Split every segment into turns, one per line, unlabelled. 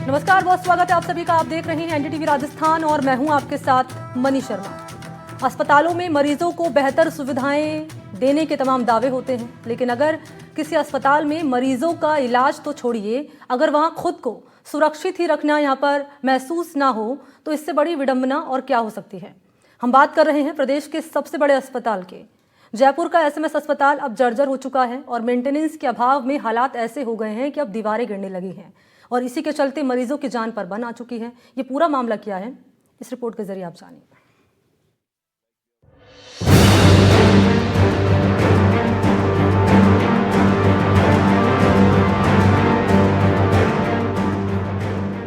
नमस्कार, बहुत स्वागत है आप सभी का। आप देख रहे हैं एनडीटीवी राजस्थान और मैं हूं आपके साथ मनी शर्मा। अस्पतालों में मरीजों को बेहतर सुविधाएं देने के तमाम दावे होते हैं, लेकिन अगर किसी अस्पताल में मरीजों का इलाज तो छोड़िए, अगर वहां खुद को सुरक्षित ही रखना यहां पर महसूस ना हो तो इससे बड़ी विडंबना और क्या हो सकती है। हम बात कर रहे हैं प्रदेश के सबसे बड़े अस्पताल के। जयपुर का एसएमएस अस्पताल अब जर्जर हो चुका है और मेंटेनेंस के अभाव में हालात ऐसे हो गए हैं कि अब दीवारें गिरने लगी हैं और इसी के चलते मरीजों की जान पर बन आ चुकी है। ये पूरा मामला क्या है, इस रिपोर्ट के जरिए आप जानिए।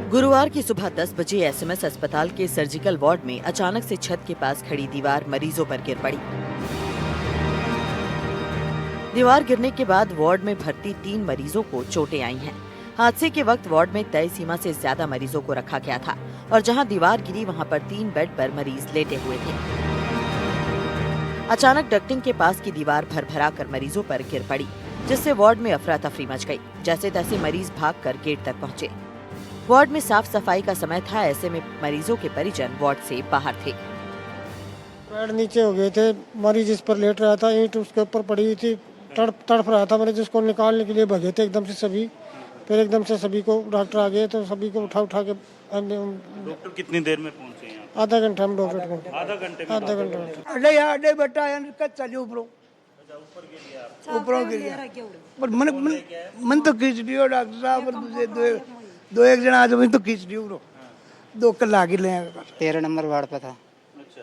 गुरुवार की सुबह 10 बजे एसएमएस अस्पताल के सर्जिकल वार्ड में अचानक से छत के पास खड़ी दीवार मरीजों पर गिर पड़ी। दीवार गिरने के बाद वार्ड में भर्ती 3 मरीजों को चोटें आई हैं। हादसे के वक्त वार्ड में तय सीमा से ज्यादा मरीजों को रखा गया था और जहां दीवार गिरी वहां पर 3 बेड पर मरीज लेटे हुए थे। अचानक डक्टिंग के पास की दीवार भरभरा कर मरीजों पर गिर पड़ी, जिससे वार्ड में अफरा तफरी मच गई। जैसे तैसे मरीज भागकर गेट तक पहुंचे। वार्ड में साफ सफाई का समय था, ऐसे में मरीजों के परिजन वार्ड से बाहर थे।
पैर नीचे हो गए थे, मरीज इस पर लेट रहा था, ईंट उसके ऊपर पड़ी हुई थी, तड़प रहा था। मरीज उसको निकालने के लिए भगे थे एकदम से सभी। फिर एकदम से सभी को डॉक्टर आ गए तो सभी को उठा के
डॉक्टर कितनी देर में पहुंचे हैं?
आधा घंटा हम डॉक्टर को
आधा घंटे
अड्डे बैठा है चलिए ऊपरों के लिए पर मन तो खींच दियो डॉक्टर साहब। दो एक जना आज तो खींच दियो ब्रो। 2 कलाक ही ले
13 नंबर वार्ड पे था।
अच्छा,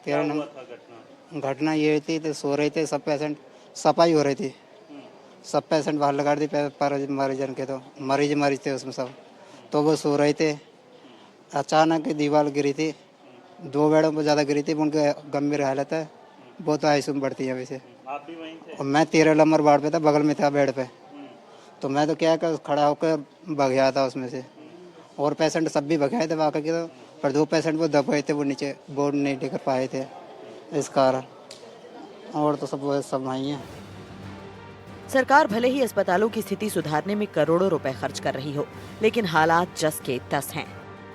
13 नंबर घटना ये थी तो सो रहे थे सब पेशेंट, सफाई हो रही थी, सब पेशेंट बाहर लगा दी मरीजन के, तो मरीज थे उसमें सब, तो वो सो रहे थे। अचानक दीवार गिरी थी, 2 बेडों पर ज़्यादा गिरी थी, उनके गंभीर हालत है, बहुत आईसीयू में बढ़ती है वैसे।
आप भी वहीं थे?
और मैं 13 नंबर वार्ड पे था, बगल में था बेड पे, तो मैं तो क्या कर खड़ा होकर भाग गया था उसमें से। और पेशेंट सब भी भगाए थे वाकई के, तो पर 2 पेशेंट वो दब गए थे, वो नीचे बोर्ड नहीं टिक पाए थे इस कारण। और तो सब वहीं हैं।
सरकार भले ही अस्पतालों की स्थिति सुधारने में करोड़ों रुपए खर्च कर रही हो, लेकिन हालात जस के तस हैं।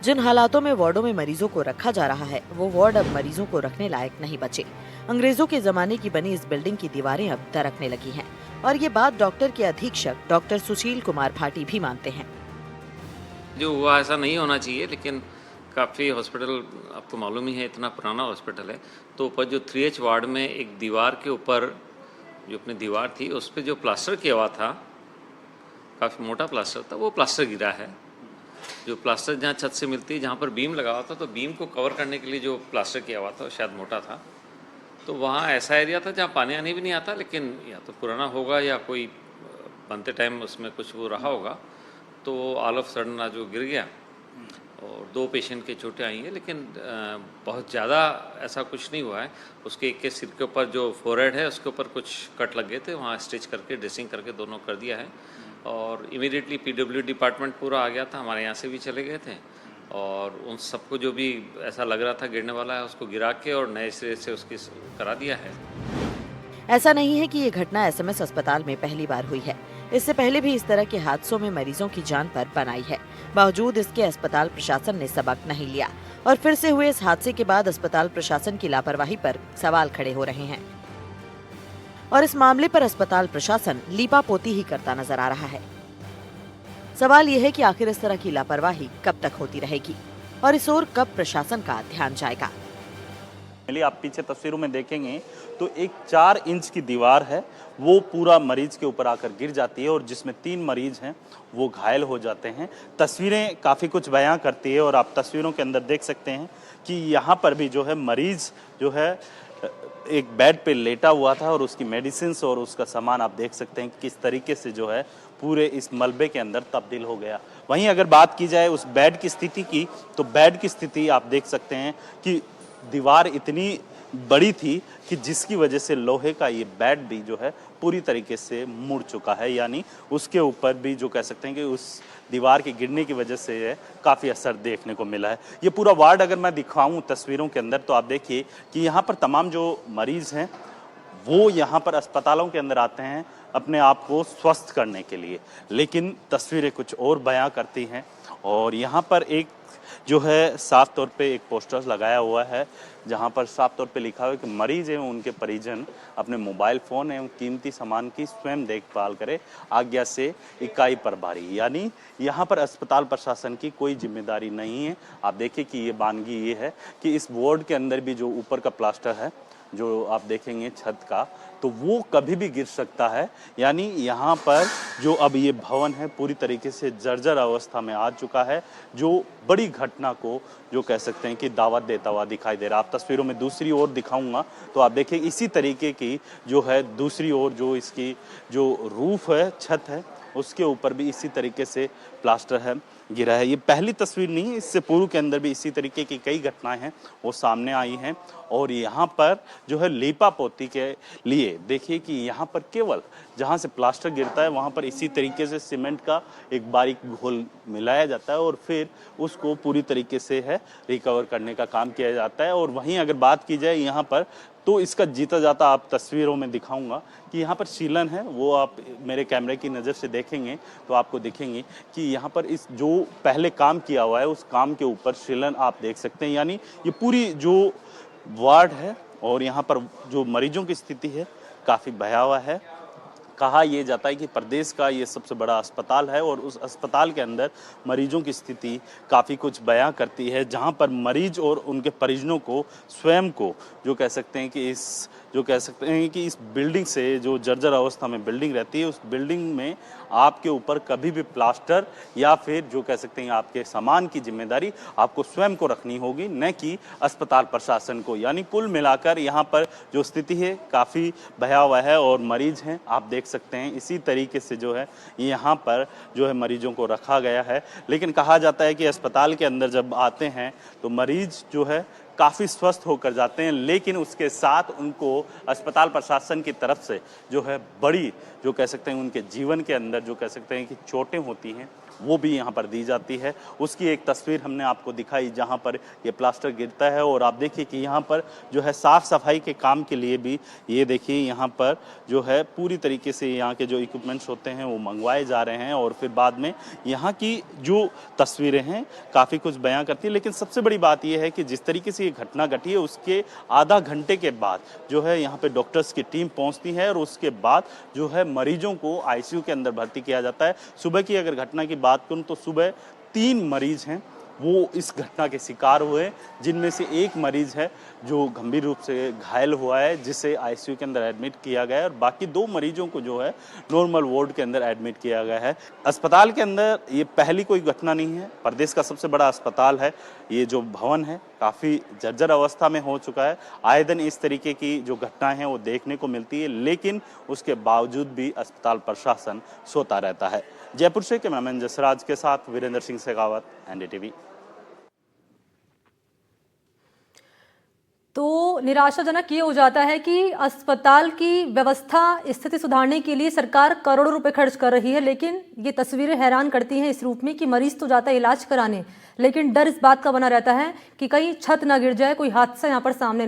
जिन हालातों में वार्डों में मरीजों को रखा जा रहा है, वो वार्ड अब मरीजों को रखने लायक नहीं बचे। अंग्रेजों के जमाने की बनी इस बिल्डिंग की दीवारें अब दरकने लगी हैं और ये बात डॉक्टर के अधीक्षक डॉक्टर सुशील कुमार भाटी भी मानते हैं।
जो हुआ ऐसा नहीं होना चाहिए, लेकिन काफ़ी हॉस्पिटल आपको मालूम ही है, इतना पुराना हॉस्पिटल है, तो ऊपर जो 3H वार्ड में एक दीवार के ऊपर जो अपनी दीवार थी उस पर जो प्लास्टर किया हुआ था, काफ़ी मोटा प्लास्टर था, वो प्लास्टर गिरा है। जो प्लास्टर जहाँ छत से मिलती है, जहाँ पर बीम लगा हुआ था, तो बीम को कवर करने के लिए जो प्लास्टर किया हुआ था वो शायद मोटा था। तो वहाँ ऐसा एरिया था जहाँ पानी आने भी नहीं आता, लेकिन या तो पुराना होगा या कोई बनते टाइम उसमें कुछ वो रहा होगा, तो ऑल ऑफ सडन आज वो गिर गया और 2 पेशेंट के चोटें आई हैं, लेकिन बहुत ज़्यादा ऐसा कुछ नहीं हुआ है। उसके एक के सिर के ऊपर जो फोरहेड है उसके ऊपर कुछ कट लग गए थे, वहाँ स्टिच करके ड्रेसिंग करके दोनों कर दिया है और इमीडिएटली PW डिपार्टमेंट पूरा आ गया था, हमारे यहाँ से भी चले गए थे और उन सबको जो भी ऐसा लग रहा था गिरने वाला है उसको गिरा के और नए सिरे से उसकी करा दिया है।
ऐसा नहीं है कि ये घटना एसएमएस अस्पताल में पहली बार हुई है। इससे पहले भी इस तरह के हादसों में मरीजों की जान पर बन आई है। बावजूद इसके अस्पताल प्रशासन ने सबक नहीं लिया और फिर से हुए इस हादसे के बाद अस्पताल प्रशासन की लापरवाही पर सवाल खड़े हो रहे हैं और इस मामले पर अस्पताल प्रशासन लीपापोती ही करता नजर आ रहा है। सवाल यह है कि आखिर इस तरह की लापरवाही कब तक होती रहेगी और इस ओर कब प्रशासन का ध्यान जाएगा।
आप पीछे तस्वीरों में देखेंगे तो एक 4 इंच की दीवार है, वो पूरा मरीज के ऊपर आकर गिर जाती है और जिसमें 3 मरीज हैं वो घायल हो जाते हैं। तस्वीरें काफ़ी कुछ बयां करती है और आप तस्वीरों के अंदर देख सकते हैं कि यहाँ पर भी जो है मरीज जो है एक बेड पे लेटा हुआ था और उसकी मेडिसिन और उसका सामान आप देख सकते हैं किस तरीके से जो है पूरे इस मलबे के अंदर तब्दील हो गया। वहीं अगर बात की जाए उस बेड की स्थिति की, तो बेड की स्थिति आप देख सकते हैं कि दीवार इतनी बड़ी थी कि जिसकी वजह से लोहे का ये बेड भी जो है पूरी तरीके से मुड़ चुका है, यानी उसके ऊपर भी जो कह सकते हैं कि उस दीवार के गिरने की वजह से काफ़ी असर देखने को मिला है। ये पूरा वार्ड अगर मैं दिखाऊं तस्वीरों के अंदर तो आप देखिए कि यहाँ पर तमाम जो मरीज़ हैं वो यहाँ पर अस्पतालों के अंदर आते हैं अपने आप को स्वस्थ करने के लिए, लेकिन तस्वीरें कुछ और बयां करती हैं और यहाँ पर एक जो है साफ तौर पे एक पोस्टर लगाया हुआ है जहाँ पर साफ तौर पे लिखा हुआ है कि मरीज एवं उनके परिजन अपने मोबाइल फ़ोन एवं कीमती सामान की स्वयं देखभाल करें, आज्ञा से इकाई प्रभारी। यानी यहाँ पर अस्पताल प्रशासन की कोई जिम्मेदारी नहीं है। आप देखिए कि ये वानगी ये है कि इस वार्ड के अंदर भी जो ऊपर का प्लास्टर है जो आप देखेंगे छत का, तो वो कभी भी गिर सकता है। यानी यहाँ पर जो अब ये भवन है पूरी तरीके से जर्जर अवस्था में आ चुका है, जो बड़ी घटना को जो कह सकते हैं कि दावत देता हुआ दिखाई दे रहा है। आप तस्वीरों में दूसरी ओर दिखाऊंगा तो आप देखिए इसी तरीके की जो है दूसरी ओर जो इसकी जो रूफ है, छत है, उसके ऊपर भी इसी तरीके से प्लास्टर है गिरा है। ये पहली तस्वीर नहीं है, इससे पूर्व के अंदर भी इसी तरीके की कई घटनाएं हैं वो सामने आई हैं। और यहाँ पर जो है लीपा पोती के लिए देखिए कि यहाँ पर केवल जहाँ से प्लास्टर गिरता है वहाँ पर इसी तरीके से सीमेंट का एक बारीक घोल मिलाया जाता है और फिर उसको पूरी तरीके से है रिकवर करने का काम किया जाता है। और वहीं अगर बात की जाए यहाँ पर तो इसका जीता जाता आप तस्वीरों में दिखाऊंगा कि यहाँ पर सीलन है, वो आप मेरे कैमरे की नज़र से देखेंगे तो आपको दिखेंगे कि यहाँ पर इस जो पहले काम किया हुआ है उस काम के ऊपर सीलन आप देख सकते हैं। यानी ये पूरी जो वार्ड है और यहाँ पर जो मरीजों की स्थिति है काफ़ी भयावह है। कहा यह जाता है कि प्रदेश का ये सबसे बड़ा अस्पताल है और उस अस्पताल के अंदर मरीजों की स्थिति काफ़ी कुछ बयां करती है, जहां पर मरीज और उनके परिजनों को स्वयं को जो कह सकते हैं कि इस बिल्डिंग से जो जर्जर अवस्था में बिल्डिंग रहती है उस बिल्डिंग में आपके ऊपर कभी भी प्लास्टर या फिर जो कह सकते हैं आपके सामान की जिम्मेदारी आपको स्वयं को रखनी होगी, न कि अस्पताल प्रशासन को। यानी कुल मिलाकर यहाँ पर जो स्थिति है काफ़ी भयावह है और मरीज हैं आप देख सकते हैं इसी तरीके से जो है यहाँ पर जो है मरीजों को रखा गया है। लेकिन कहा जाता है कि अस्पताल के अंदर जब आते हैं तो मरीज जो है काफ़ी स्वस्थ होकर जाते हैं, लेकिन उसके साथ उनको अस्पताल प्रशासन की तरफ से जो है बड़ी जो कह सकते हैं उनके जीवन के अंदर जो कह सकते हैं कि चोटें होती हैं वो भी यहाँ पर दी जाती है। उसकी एक तस्वीर हमने आपको दिखाई जहाँ पर ये प्लास्टर गिरता है और आप देखिए कि यहाँ पर जो है साफ़ सफाई के काम के लिए भी ये देखिए यहाँ पर जो है पूरी तरीके से यहाँ के जो इक्विपमेंट्स होते हैं वो मंगवाए जा रहे हैं और फिर बाद में यहाँ की जो तस्वीरें हैं काफ़ी कुछ बयां करती है। लेकिन सबसे बड़ी बात यह है कि जिस तरीके से ये घटना घटी है उसके आधा घंटे के बाद जो है यहाँ पे डॉक्टर्स की टीम पहुँचती है और उसके बाद जो है मरीजों को आईसीयू के अंदर भर्ती किया जाता है। सुबह की अगर घटना की बात करूं तो सुबह 3 मरीज हैं वो इस घटना के शिकार हुए, जिनमें से एक मरीज है जो गंभीर रूप से घायल हुआ है जिसे आईसीयू के अंदर एडमिट किया गया है और बाकी 2 मरीजों को जो है नॉर्मल वार्ड के अंदर एडमिट किया गया है। अस्पताल के अंदर ये पहली कोई घटना नहीं है, प्रदेश का सबसे बड़ा अस्पताल है। ये जो भवन है काफ़ी जर्जर अवस्था में हो चुका है। आए दिन इस तरीके की जो घटनाएं हैं वो देखने को मिलती है, लेकिन उसके बावजूद भी अस्पताल प्रशासन सोता रहता है। जयपुर से कैमरामैन जसराज के साथ वीरेंद्र सिंह शेखावत, एनडीटीवी।
तो निराशाजनक ये हो जाता है कि अस्पताल की व्यवस्था स्थिति सुधारने के लिए सरकार करोड़ों रुपए खर्च कर रही है, लेकिन ये तस्वीरें हैरान करती हैं इस रूप में कि मरीज तो जाता है इलाज कराने, लेकिन डर इस बात का बना रहता है कि कहीं छत ना गिर जाए, कोई हादसा यहाँ पर सामने